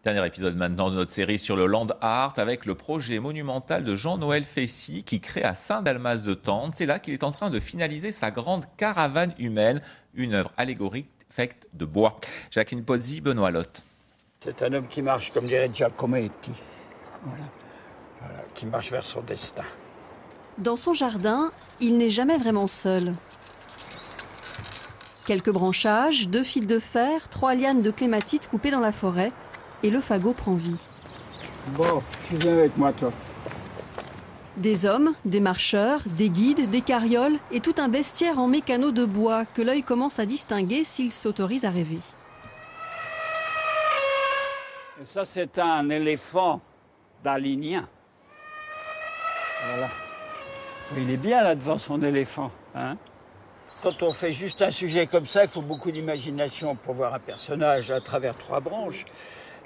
Dernier épisode maintenant de notre série sur le land art avec le projet monumental de Jean-Noël Fessy qui crée à Saint-Dalmas-de-Tende. C'est là qu'il est en train de finaliser sa grande caravane humaine, une œuvre allégorique faite de bois. Jacqueline Pozzi, Benoît Lotte. C'est un homme qui marche, comme dirait Giacometti, qui marche vers son destin. Dans son jardin, il n'est jamais vraiment seul. Quelques branchages, 2 fils de fer, 3 lianes de clématite coupées dans la forêt, et le fagot prend vie. Bon, tu viens avec moi, toi. Des hommes, des marcheurs, des guides, des carrioles et tout un bestiaire en mécano de bois que l'œil commence à distinguer s'il s'autorise à rêver. Et ça, c'est un éléphant dalinien. Voilà. Il est bien là devant son éléphant, hein? Quand on fait juste un sujet comme ça, il faut beaucoup d'imagination pour voir un personnage à travers 3 branches.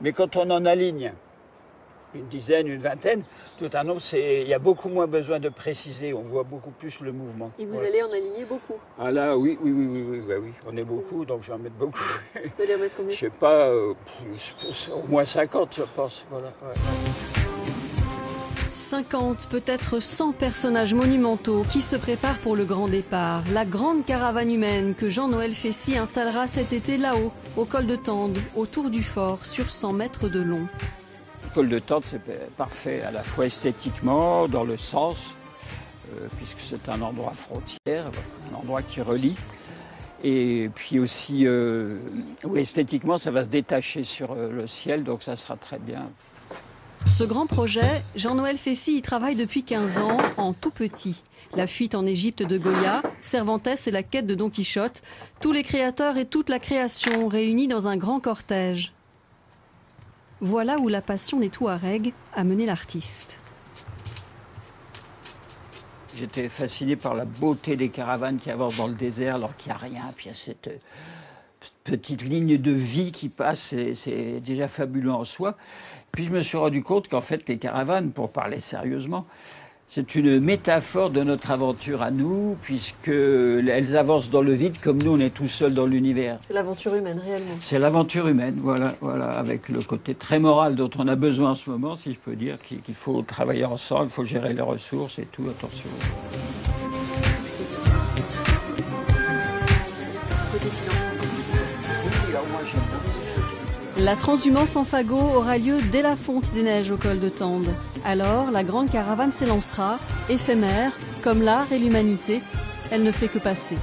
Mais quand on en aligne une dizaine, une vingtaine, tout un nombre, il y a beaucoup moins besoin de préciser. On voit beaucoup plus le mouvement. Et vous allez en aligner beaucoup? Ah là, oui. On est beaucoup, donc je vais en mettre beaucoup. Vous allez en mettre combien? Je sais pas, au moins 50, je pense. Voilà, ouais. 50, peut-être 100 personnages monumentaux qui se préparent pour le grand départ. La grande caravane humaine que Jean-Noël Fessy installera cet été là-haut, au col de Tende, autour du fort, sur 100 mètres de long. Le col de Tende, c'est parfait, à la fois esthétiquement, dans le sens, puisque c'est un endroit frontière, un endroit qui relie. Et puis aussi, esthétiquement, ça va se détacher sur le ciel, donc ça sera très bien. Ce grand projet, Jean-Noël Fessy y travaille depuis 15 ans, en tout petit. La fuite en Égypte de Goya, Cervantes et la quête de Don Quichotte, tous les créateurs et toute la création réunis dans un grand cortège. Voilà où la passion des Touaregs a mené l'artiste. J'étais fasciné par la beauté des caravanes qui avancent dans le désert alors qu'il n'y a rien. Puis il y a cette petite ligne de vie qui passe, c'est déjà fabuleux en soi. Puis je me suis rendu compte qu'en fait, les caravanes, pour parler sérieusement, c'est une métaphore de notre aventure à nous, puisqu'elles avancent dans le vide comme nous, on est tout seuls dans l'univers. C'est l'aventure humaine, réellement. C'est l'aventure humaine, voilà, avec le côté très moral dont on a besoin en ce moment, si je peux dire, qu'il faut travailler ensemble, il faut gérer les ressources et tout, attention. La transhumance en fagot aura lieu dès la fonte des neiges au col de Tende. Alors, la grande caravane s'élancera, éphémère, comme l'art et l'humanité, elle ne fait que passer.